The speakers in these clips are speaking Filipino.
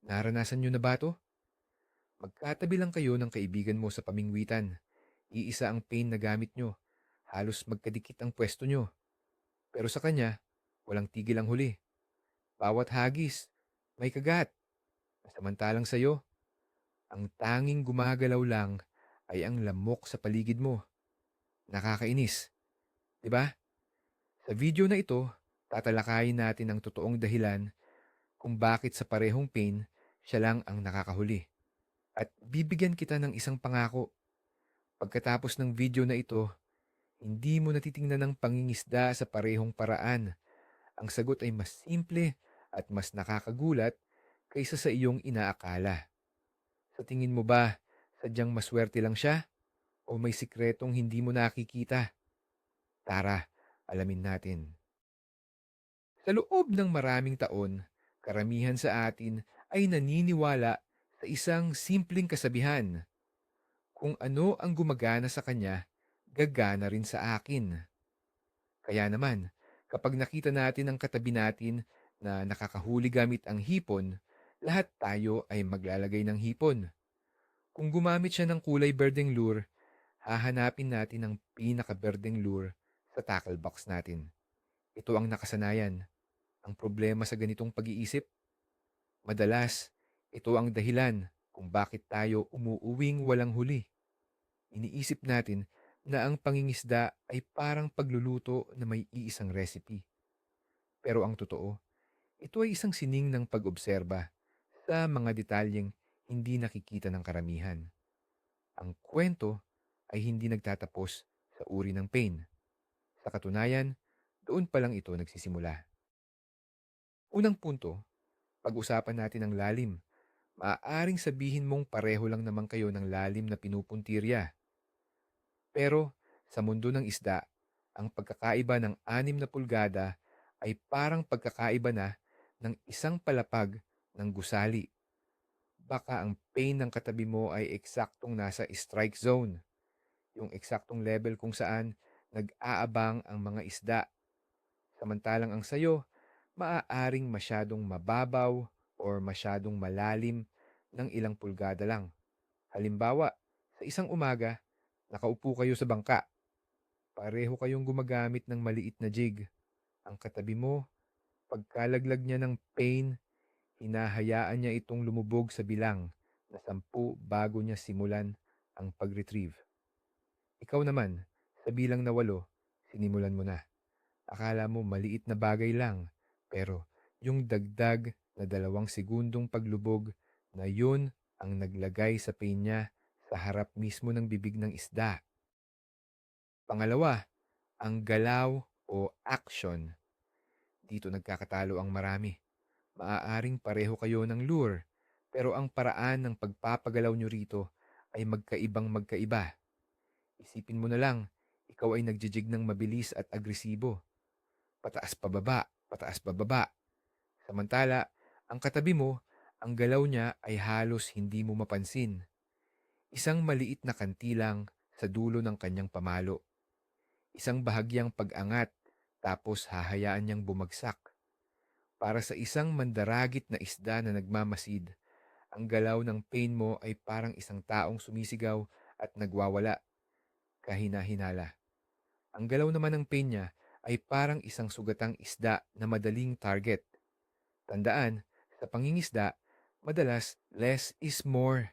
Naranasan nyo na ba to? Magkatabi lang kayo ng kaibigan mo sa pamingwitan. Iisa ang pain na gamit nyo. Halos magkadikit ang pwesto nyo. Pero sa kanya, walang tigil ang huli. Bawat hagis, may kagat. Samantalang sa'yo, ang tanging gumagalaw lang ay ang lamok sa paligid mo. Nakakainis, di ba? Sa video na ito, tatalakayin natin ang totoong dahilan kung bakit sa parehong pain, siya lang ang nakakahuli. At bibigyan kita ng isang pangako. Pagkatapos ng video na ito, hindi mo natitingnan ng pangingisda sa parehong paraan. Ang sagot ay mas simple at mas nakakagulat kaysa sa iyong inaakala. Sa tingin mo ba, sadyang maswerte lang siya o may sikretong hindi mo nakikita? Tara, alamin natin. Sa loob ng maraming taon, karamihan sa atin ay naniniwala sa isang simpleng kasabihan. Kung ano ang gumagana sa kanya, gagana rin sa akin. Kaya naman, kapag nakita natin ang katabi natin na nakakahuli gamit ang hipon, lahat tayo ay maglalagay ng hipon. Kung gumamit siya ng kulay berdeng lure, hahanapin natin ang pinaka-berdeng lure sa tackle box natin. Ito ang nakasanayan. Ang problema sa ganitong pag-iisip, madalas, ito ang dahilan kung bakit tayo umuuwing walang huli. Iniisip natin na ang pangingisda ay parang pagluluto na may iisang recipe. Pero ang totoo, ito ay isang sining ng pag-obserba sa mga detalyeng hindi nakikita ng karamihan. Ang kwento ay hindi nagtatapos sa uri ng pain. Sa katunayan, doon pa lang ito nagsisimula. Unang punto, pag-usapan natin ang lalim. Maaaring sabihin mong pareho lang naman kayo ng lalim na pinupuntirya. Pero sa mundo ng isda, ang pagkakaiba ng 6 na pulgada ay parang pagkakaiba na ng isang palapag ng gusali. Baka ang pain ng katabi mo ay eksaktong nasa strike zone, yung eksaktong level kung saan nag-aabang ang mga isda. Samantalang ang sayo, maaaring masyadong mababaw or masyadong malalim ng ilang pulgada lang. Halimbawa, sa isang umaga, nakaupo kayo sa bangka. Pareho kayong gumagamit ng maliit na jig. Ang katabi mo, pagkalaglag niya ng pain, hinahayaan niya itong lumubog sa bilang na 10 bago niya simulan ang pag-retrieve. Ikaw naman, sa bilang na 8, sinimulan mo na. Akala mo maliit na bagay lang, pero yung dagdag na 2 segundong paglubog na yun ang naglagay sa pain niya sa harap mismo ng bibig ng isda. Pangalawa, ang galaw o action. Dito nagkakatalo ang marami. Maaaring pareho kayo ng lure, pero ang paraan ng pagpapagalaw nyo rito ay magkaibang magkaiba. Isipin mo na lang, ikaw ay nagjijig ng mabilis at agresibo. Pataas pababa. Samantala, ang katabi mo, ang galaw niya ay halos hindi mo mapansin. Isang maliit na kanti lang sa dulo ng kanyang pamalo. Isang bahagyang pag-angat, tapos hahayaan niyang bumagsak. Para sa isang mandaragit na isda na nagmamasid, ang galaw ng pain mo ay parang isang taong sumisigaw at nagwawala, kahina-hinala. Ang galaw naman ng pain niya ay parang isang sugatang isda na madaling target. Tandaan, sa pangingisda, madalas less is more.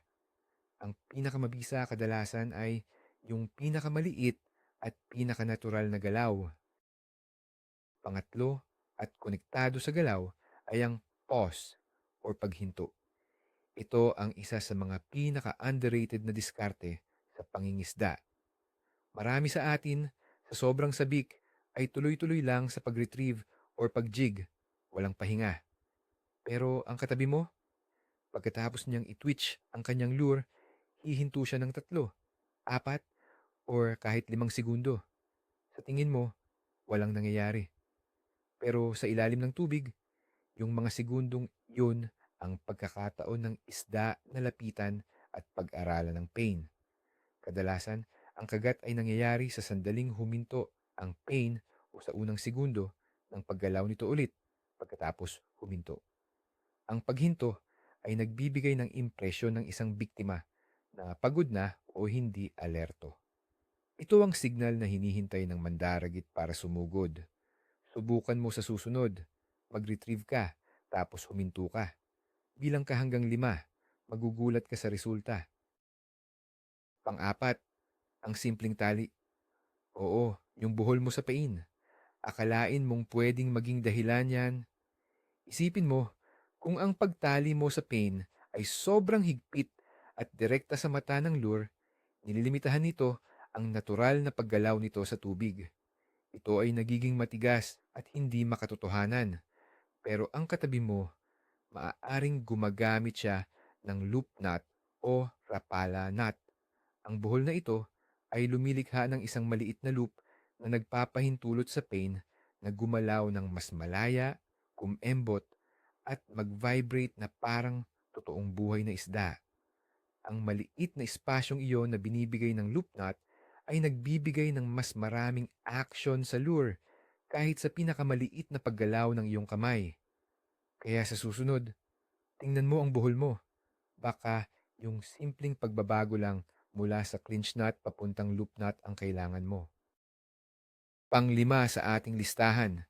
Ang pinakamabisa kadalasan ay yung pinakamaliit at pinakanatural na galaw. Pangatlo, at konektado sa galaw, ay ang pause or paghinto. Ito ang isa sa mga pinaka-underrated na diskarte sa pangingisda. Marami sa atin, sa sobrang sabik, ay tuloy-tuloy lang sa pag-retrieve or pag-jig, walang pahinga. Pero ang katabi mo, pagkatapos niyang i-twitch ang kanyang lure, hihinto siya ng 3, 4, or kahit 5 segundo. Sa tingin mo, walang nangyayari. Pero sa ilalim ng tubig, yung mga segundong yun ang pagkakataon ng isda na lapitan at pag-aralan ng pain. Kadalasan, ang kagat ay nangyayari sa sandaling huminto ang pain o sa unang segundo ng paggalaw nito ulit pagkatapos huminto. Ang paghinto ay nagbibigay ng impresyon ng isang biktima na pagod na o hindi alerto. Ito ang signal na hinihintay ng mandaragit para sumugod. Subukan mo sa susunod. Mag-retrieve ka, tapos huminto ka. Bilang ka hanggang 5, magugulat ka sa resulta. Pang-apat, ang simpleng tali. Oo, yung buhol mo sa pain. Akalain mong pwedeng maging dahilan yan. Isipin mo, kung ang pagtali mo sa pain ay sobrang higpit at direkta sa mata ng lure, nililimitahan nito ang natural na paggalaw nito sa tubig. Ito ay nagiging matigas at hindi makatotohanan. Pero ang katabi mo, maaaring gumagamit siya ng loop knot o rapala knot. Ang buhol na ito ay lumilikha ng isang maliit na loop na nagpapahintulot sa pain na gumalaw ng mas malaya, kumembot, at mag-vibrate na parang totoong buhay na isda. Ang maliit na espasyong iyon na binibigay ng loop knot ay nagbibigay ng mas maraming action sa lure kahit sa pinakamaliit na paggalaw ng iyong kamay. Kaya sa susunod, tingnan mo ang buhol mo. Baka yung simpleng pagbabago lang mula sa clinch knot papuntang loop knot ang kailangan mo. Panglima sa ating listahan,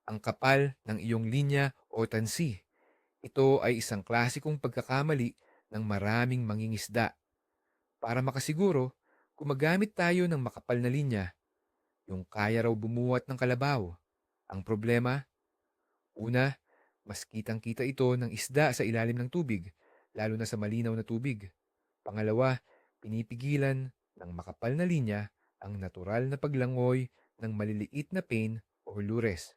ang kapal ng iyong linya o tansi. Ito ay isang klasikong pagkakamali ng maraming mangingisda. Para makasiguro, gumagamit tayo ng makapal na linya, yung kaya raw bumuwat ng kalabaw. Ang problema, una, mas kitang-kita ito ng isda sa ilalim ng tubig, lalo na sa malinaw na tubig. Pangalawa, pinipigilan ng makapal na linya ang natural na paglangoy ng maliliit na pain o lures.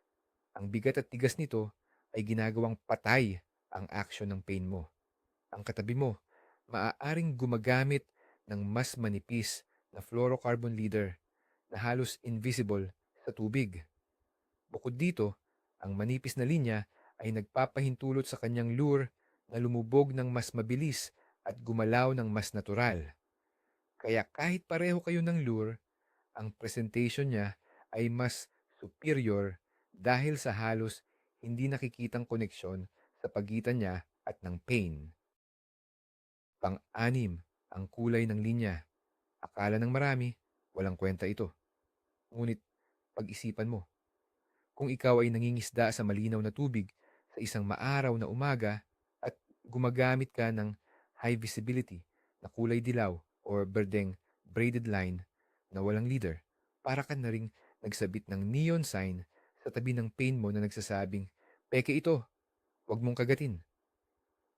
Ang bigat at tigas nito ay ginagawang patay ang action ng pain mo. Ang katabi mo, maaaring gumagamit ng mas manipis na fluorocarbon leader na halos invisible sa tubig. Bukod dito, ang manipis na linya ay nagpapahintulot sa kanyang lure na lumubog ng mas mabilis at gumalaw ng mas natural. Kaya kahit pareho kayo ng lure, ang presentation niya ay mas superior dahil sa halos hindi nakikitang koneksyon sa pagitan niya at ng pain. Pang-anim, ang kulay ng linya. Akala ng marami, walang kwenta ito. Ngunit pag-isipan mo, kung ikaw ay nangingisda sa malinaw na tubig sa isang maaraw na umaga at gumagamit ka ng high visibility na kulay dilaw or berdeng braided line na walang leader, para ka na ring nagsabit ng neon sign sa tabi ng pain mo na nagsasabing, "Peke ito, wag mong kagatin."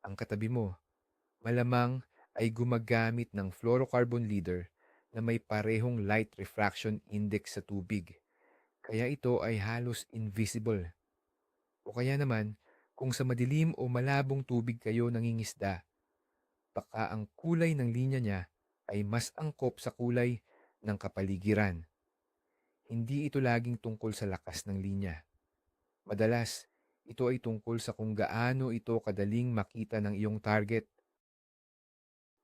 Ang katabi mo, malamang ay gumagamit ng fluorocarbon leader na may parehong light refraction index sa tubig. Kaya ito ay halos invisible. O kaya naman, kung sa madilim o malabong tubig kayo nangingisda, baka ang kulay ng linya niya ay mas angkop sa kulay ng kapaligiran. Hindi ito laging tungkol sa lakas ng linya. Madalas, ito ay tungkol sa kung gaano ito kadaling makita ng iyong target.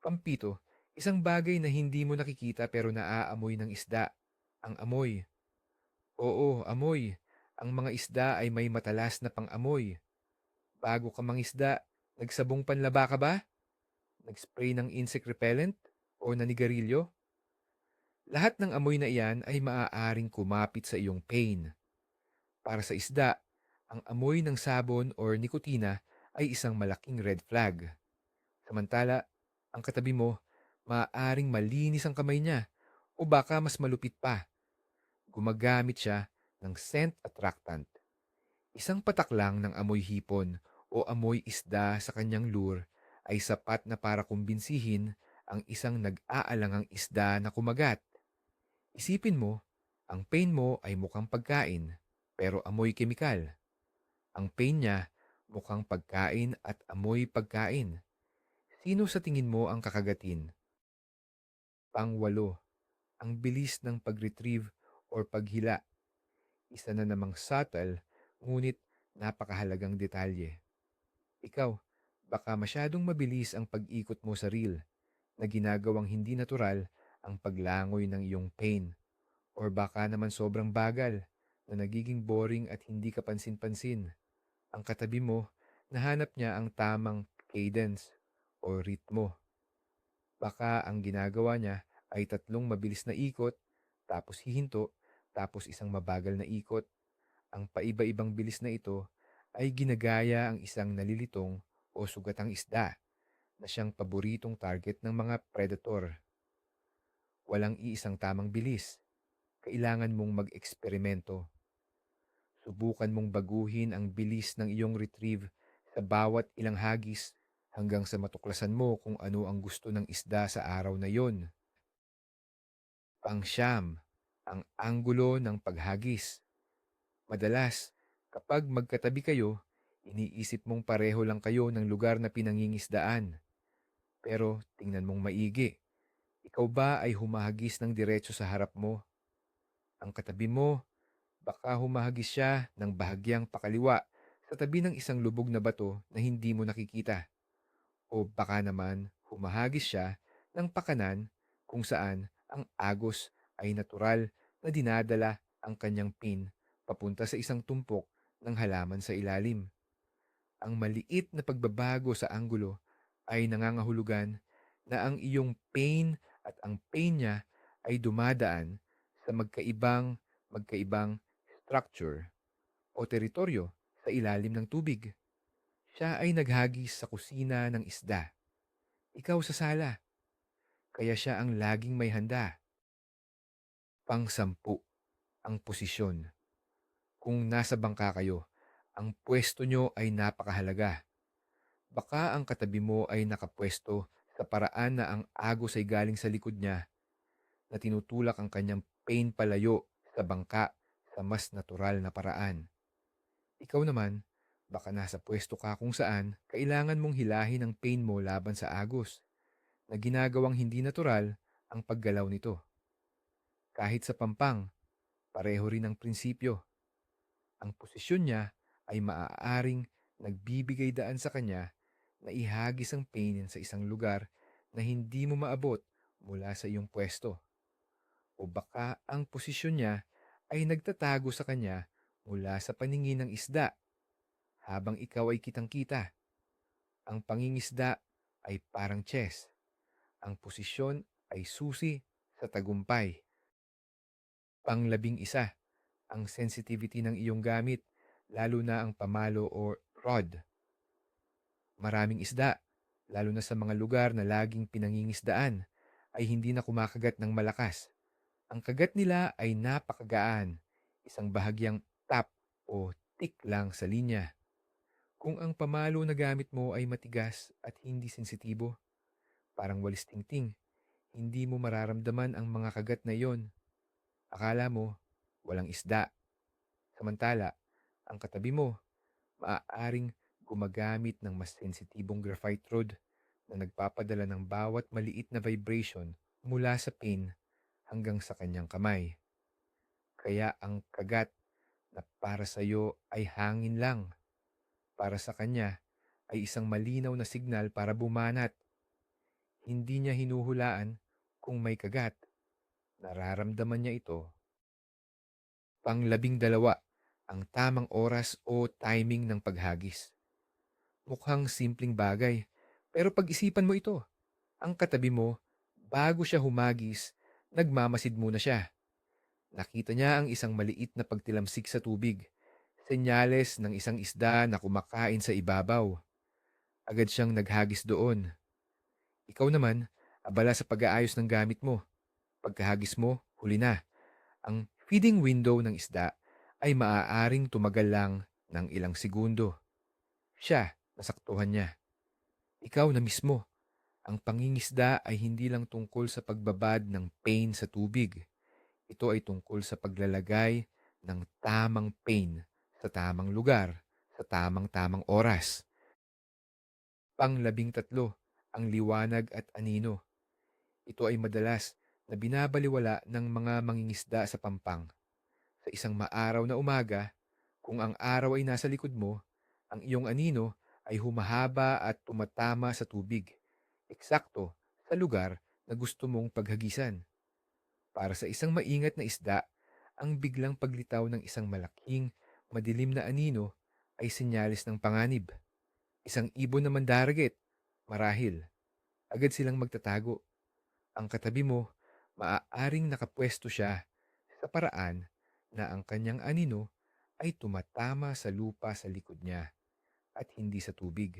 Pampito, isang bagay na hindi mo nakikita pero naaamoy ng isda. Ang amoy. Oo, amoy. Ang mga isda ay may matalas na pang-amoy. Bago ka mangisda, nagsabong panlaba ka ba? Nag-spray ng insect repellent? O nanigarilyo? Lahat ng amoy na iyan ay maaaring kumapit sa iyong pain. Para sa isda, ang amoy ng sabon or nikotina ay isang malaking red flag. Samantala, ang katabi mo, maaaring malinis ang kamay niya o baka mas malupit pa. Gumagamit siya ng scent attractant. Isang patak lang ng amoy hipon o amoy isda sa kanyang lure ay sapat na para kumbinsihin ang isang nag-aalangang isda na kumagat. Isipin mo, ang pain mo ay mukhang pagkain, pero amoy kemikal. Ang pain niya mukhang pagkain at amoy pagkain. Sino sa tingin mo ang kakagatin? Pangwalo, ang bilis ng pag-retrieve or paghila. Isa na namang subtle, ngunit napakahalagang detalye. Ikaw, baka masyadong mabilis ang pag-ikot mo sa reel na ginagawang hindi natural ang paglangoy ng iyong pain. Or baka naman sobrang bagal na nagiging boring at hindi ka pansin-pansin. Ang katabi mo, nahanap niya ang tamang cadence o ritmo. Baka ang ginagawa niya ay 3 mabilis na ikot, tapos hihinto, tapos isang mabagal na ikot. Ang paiba-ibang bilis na ito ay ginagaya ang isang nalilitong o sugatang isda na siyang paboritong target ng mga predator. Walang iisang tamang bilis. Kailangan mong mag-eksperimento. Subukan mong baguhin ang bilis ng iyong retrieve sa bawat ilang hagis hanggang sa matuklasan mo kung ano ang gusto ng isda sa araw na yon. Pangsyam, ang anggulo ng paghagis. Madalas, kapag magkatabi kayo, iniisip mong pareho lang kayo ng lugar na pinangingisdaan. Pero tingnan mong maigi. Ikaw ba ay humahagis ng diretso sa harap mo? Ang katabi mo, baka humahagis siya ng bahagyang pakaliwa sa tabi ng isang lubog na bato na hindi mo nakikita. O baka naman humahagis siya ng pakanan kung saan ang agos ay natural na dinadala ang kanyang pin papunta sa isang tumpok ng halaman sa ilalim. Ang maliit na pagbabago sa anggulo ay nangangahulugan na ang iyong pain at ang pain niya ay dumadaan sa magkaibang structure o teritoryo sa ilalim ng tubig. Siya ay naghagis sa kusina ng isda. Ikaw sa sala. Kaya siya ang laging may handa. Pang-10, ang posisyon. Kung nasa bangka kayo, ang pwesto nyo ay napakahalaga. Baka ang katabi mo ay nakapwesto sa paraan na ang agos ay galing sa likod niya na tinutulak ang kanyang pain palayo sa bangka sa mas natural na paraan. Ikaw naman, baka nasa pwesto ka kung saan kailangan mong hilahin ang pain mo laban sa agos na ginagawang hindi natural ang paggalaw nito. Kahit sa pampang, pareho rin ang prinsipyo. Ang posisyon niya ay maaaring nagbibigay daan sa kanya na ihagis ang pain sa isang lugar na hindi mo maabot mula sa iyong pwesto. O baka ang posisyon niya ay nagtatago sa kanya mula sa paningin ng isda habang ikaw ay kitang-kita. Ang pangingisda ay parang chess. Ang posisyon ay susi sa tagumpay. Pang-11, ang sensitivity ng iyong gamit, lalo na ang pamalo o rod. Maraming isda, lalo na sa mga lugar na laging pinangingisdaan, ay hindi na kumakagat ng malakas. Ang kagat nila ay napakagaan, isang bahagyang tap o tik lang sa linya. Kung ang pamalo na gamit mo ay matigas at hindi sensitibo, parang walis tingting, hindi mo mararamdaman ang mga kagat na iyon. Akala mo, walang isda. Samantala, ang katabi mo, maaaring gumagamit ng mas sensitibong graphite rod na nagpapadala ng bawat maliit na vibration mula sa pin hanggang sa kanyang kamay. Kaya ang kagat na para sa iyo ay hangin lang, para sa kanya ay isang malinaw na signal para bumanat. Hindi niya hinuhulaan kung may kagat. Nararamdaman niya ito. Pang-12, ang tamang oras o timing ng paghagis. Mukhang simpleng bagay, pero pag-isipan mo ito. Ang katabi mo, bago siya humagis, nagmamasid muna siya. Nakita niya ang isang maliit na pagtilamsik sa tubig, senyales ng isang isda na kumakain sa ibabaw. Agad siyang naghagis doon. Ikaw naman, abala sa pag-aayos ng gamit mo. Pagkahagis mo, huli na. Ang feeding window ng isda ay maaaring tumagal lang ng ilang segundo. Siya, nasaktuhan niya. Ikaw na mismo. Ang pangingisda ay hindi lang tungkol sa pagbabad ng pain sa tubig. Ito ay tungkol sa paglalagay ng tamang pain sa tamang lugar, sa tamang-tamang oras. Pang-13, ang liwanag at anino. Ito ay madalas na binabaliwala ng mga mangingisda sa pampang. Sa isang maaraw na umaga, kung ang araw ay nasa likod mo, ang iyong anino ay humahaba at tumatama sa tubig. Eksakto sa lugar na gusto mong paghagisan. Para sa isang maingat na isda, ang biglang paglitaw ng isang malaking, madilim na anino ay senyalis ng panganib. Isang ibon na mandaragit Marahil, agad silang magtatago. Ang katabi mo, maaaring nakapwesto siya sa paraan na ang kanyang anino ay tumatama sa lupa sa likod niya at hindi sa tubig.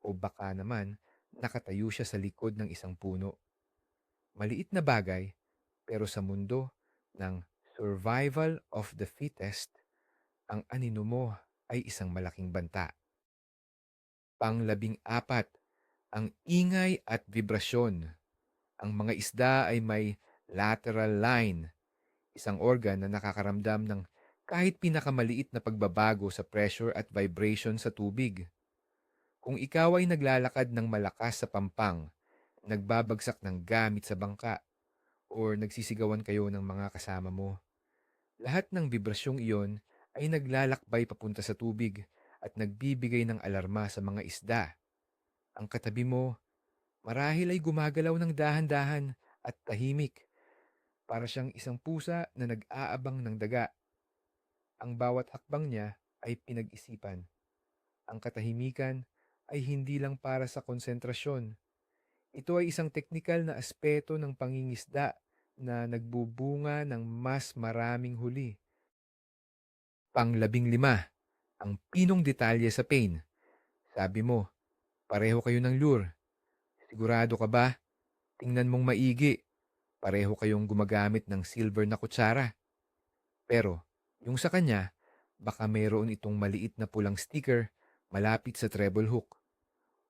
O baka naman nakatayo siya sa likod ng isang puno. Maliit na bagay, pero sa mundo ng survival of the fittest, ang anino mo ay isang malaking banta. Pang-14, ang ingay at vibrasyon. Ang mga isda ay may lateral line, isang organ na nakakaramdam ng kahit pinakamaliit na pagbabago sa pressure at vibration sa tubig. Kung ikaw ay naglalakad ng malakas sa pampang, nagbabagsak ng gamit sa bangka, or nagsisigawan kayo ng mga kasama mo, lahat ng vibrasyong iyon ay naglalakbay papunta sa tubig at nagbibigay ng alarma sa mga isda. Ang katabi mo, marahil ay gumagalaw ng dahan-dahan at tahimik, para siyang isang pusa na nag-aabang ng daga. Ang bawat hakbang niya ay pinag-isipan. Ang katahimikan ay hindi lang para sa konsentrasyon. Ito ay isang teknikal na aspeto ng pangingisda na nagbubunga ng mas maraming huli. Pang-15, ang pinong detalye sa pain. Sabi mo, pareho kayo ng lure. Sigurado ka ba? Tingnan mong maigi. Pareho kayong gumagamit ng silver na kutsara. Pero, yung sa kanya, baka mayroon itong maliit na pulang sticker malapit sa treble hook.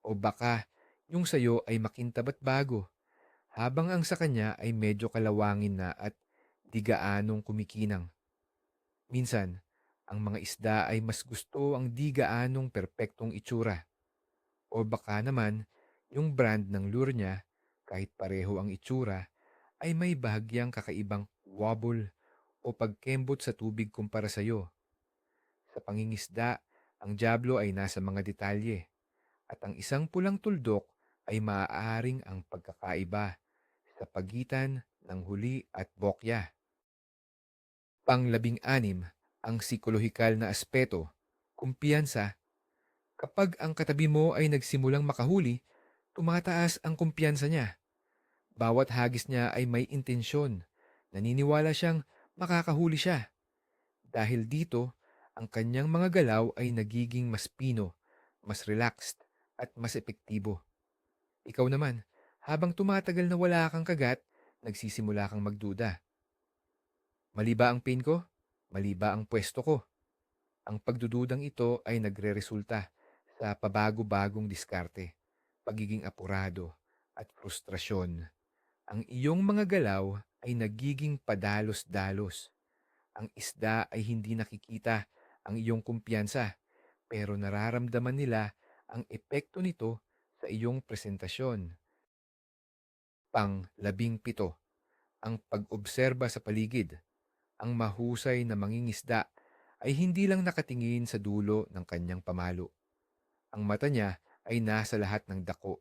O baka, yung sayo ay makintab at bago, habang ang sa kanya ay medyo kalawangin na at di gaanong kumikinang. Minsan, ang mga isda ay mas gusto ang di gaanong perpektong itsura. O baka naman, yung brand ng lure niya, kahit pareho ang itsura, ay may bahagyang kakaibang wobble o pagkembot sa tubig kumpara sa'yo. Sa pangingisda, ang diablo ay nasa mga detalye, at ang isang pulang tuldok ay maaaring ang pagkakaiba sa pagitan ng huli at bokya. Pang-16, ang psikolohikal na aspeto, kumpiyansa. Kapag ang katabi mo ay nagsimulang makahuli, tumataas ang kumpiyansa niya. Bawat hagis niya ay may intensyon. Naniniwala siyang makakahuli siya. Dahil dito, ang kanyang mga galaw ay nagiging mas pino, mas relaxed, at mas epektibo. Ikaw naman, habang tumatagal na wala kang kagat, nagsisimula kang magduda. Mali ba ang pain ko? Mali ba ang pwesto ko? Ang pagdududang ito ay nagreresulta sa pabago-bagong diskarte, pagiging apurado, at frustrasyon. Ang iyong mga galaw ay nagiging padalos-dalos. Ang isda ay hindi nakikita ang iyong kumpiyansa, pero nararamdaman nila ang epekto nito sa iyong presentasyon. Pang-17, ang pag-obserba sa paligid. Ang mahusay na mangingisda ay hindi lang nakatingin sa dulo ng kanyang pamalo. Ang mata niya ay nasa lahat ng dako.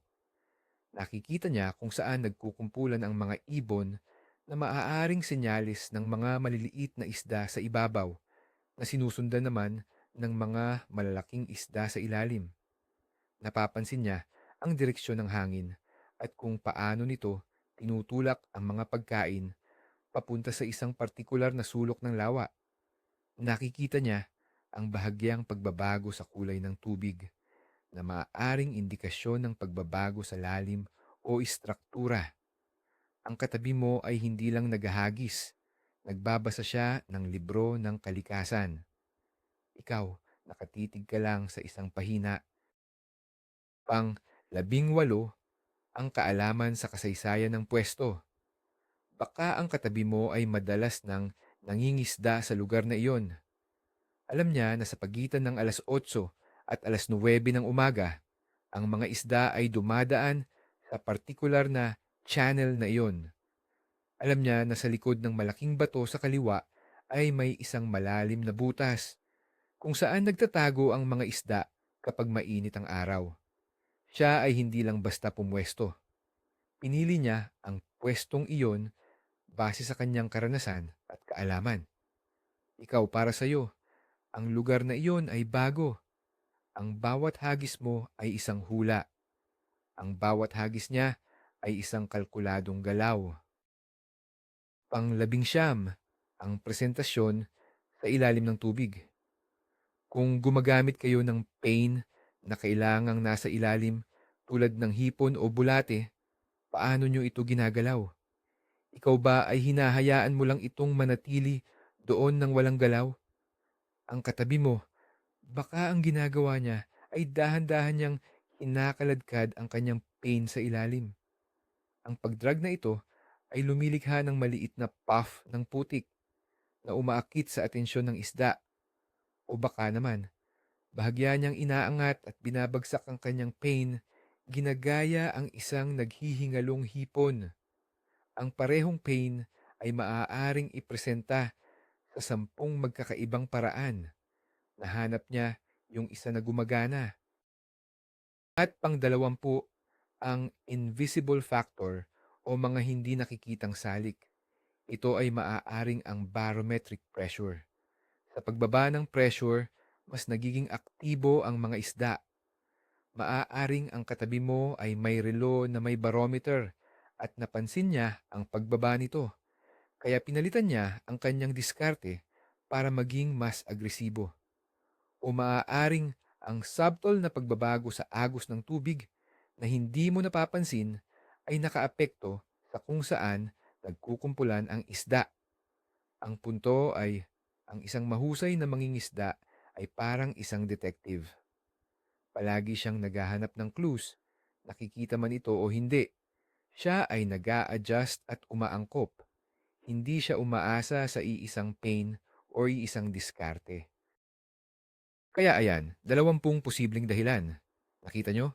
Nakikita niya kung saan nagkukumpulan ang mga ibon na maaaring senyalis ng mga maliliit na isda sa ibabaw, na sinusundan naman ng mga malalaking isda sa ilalim. Napapansin niya ang direksyon ng hangin at kung paano nito tinutulak ang mga pagkain papunta sa isang partikular na sulok ng lawa. Nakikita niya ang bahagyang pagbabago sa kulay ng tubig na maaaring indikasyon ng pagbabago sa lalim o istruktura. Ang katabi mo ay hindi lang naghahagis, nagbabasa siya ng libro ng kalikasan. Ikaw, nakatitig ka lang sa isang pahina. Pang-18, ang kaalaman sa kasaysayan ng pwesto. Baka ang katabi mo ay madalas ng nangingisda sa lugar na iyon. Alam niya na sa pagitan ng alas 8 at alas 9 ng umaga, ang mga isda ay dumadaan sa partikular na channel na iyon. Alam niya na sa likod ng malaking bato sa kaliwa ay may isang malalim na butas kung saan nagtatago ang mga isda kapag mainit ang araw. Siya ay hindi lang basta pumwesto. Pinili niya ang pwestong iyon base sa kanyang karanasan at kaalaman. Ikaw, para sa iyo, ang lugar na iyon ay bago. Ang bawat hagis mo ay isang hula. Ang bawat hagis niya ay isang kalkuladong galaw. Pang-labing-siyam, ang presentasyon sa ilalim ng tubig. Kung gumagamit kayo ng pain na kailangang nasa ilalim tulad ng hipon o bulate, paano nyo ito ginagalaw? Ikaw ba ay hinahayaan mo lang itong manatili doon ng walang galaw? Ang katabi mo, baka ang ginagawa niya ay dahan-dahan niyang kinakaladkad ang kanyang pain sa ilalim. Ang pagdrag na ito ay lumilikha ng maliit na puff ng putik na umaakit sa atensyon ng isda, o baka naman bahagya niyang inaangat at binabagsak ang kanyang pain, ginagaya ang isang naghihingalong hipon. Ang parehong pain ay maaaring ipresenta sa 10 magkakaibang paraan. Nahanap niya yung isa na gumagana. At pang-20, ang invisible factor o mga hindi nakikitang salik. Ito ay maaaring ang barometric pressure. Sa pagbaba ng pressure, mas nagiging aktibo ang mga isda. Maaaring ang katabi mo ay may relo na may barometer at napansin niya ang pagbaba nito. Kaya pinalitan niya ang kanyang diskarte para maging mas agresibo. O maaaring ang subtle na pagbabago sa agos ng tubig na hindi mo napapansin ay nakaapekto sa kung saan nagkukumpulan ang isda. Ang punto ay ang isang mahusay na mangingisda ay parang isang detective. Palagi siyang naghahanap ng clues. Nakikita man ito o hindi, siya ay nag-a-adjust at umaangkop. Hindi siya umaasa sa iisang pain o iisang diskarte. Kaya ayan, 20 posibleng dahilan. Nakita nyo?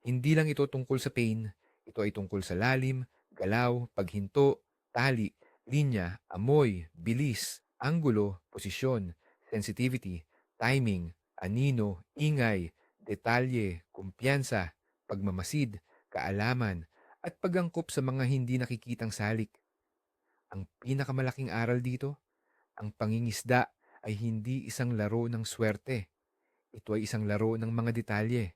Hindi lang ito tungkol sa pain, ito ay tungkol sa lalim, galaw, paghinto, tali, linya, amoy, bilis, anggulo, posisyon, sensitivity, timing, anino, ingay, detalye, kumpiyansa, pagmamasid, kaalaman, at pagangkop sa mga hindi nakikitang salik. Ang pinakamalaking aral dito, ang pangingisda ay hindi isang laro ng swerte. Ito ay isang laro ng mga detalye.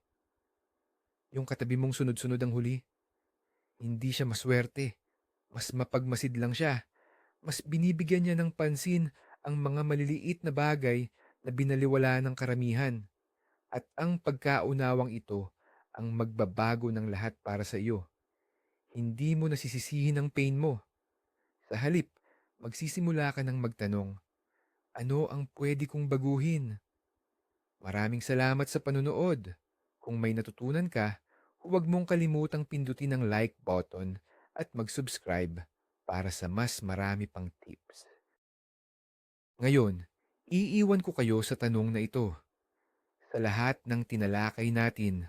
Yung katabi mong sunod-sunod ang huli, hindi siya maswerte. Mas mapagmasid lang siya. Mas binibigyan niya ng pansin ang mga maliliit na bagay na binaliwala ng karamihan. At ang pagkaunawang ito ang magbabago ng lahat para sa iyo. Hindi mo nasisisihin ang pain mo. Sa halip, magsisimula ka ng magtanong, ano ang pwede kong baguhin? Maraming salamat sa panunood. Kung may natutunan ka, huwag mong kalimutang pindutin ang like button at mag-subscribe para sa mas marami pang tips. Ngayon, iiwan ko kayo sa tanong na ito. Sa lahat ng tinalakay natin,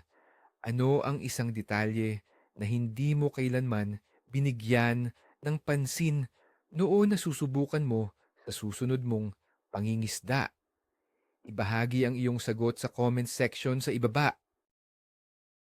ano ang isang detalye na hindi mo kailanman binigyan ng pansin noon na susubukan mo sa susunod mong pangingisda? Ibahagi ang iyong sagot sa comment section sa ibaba.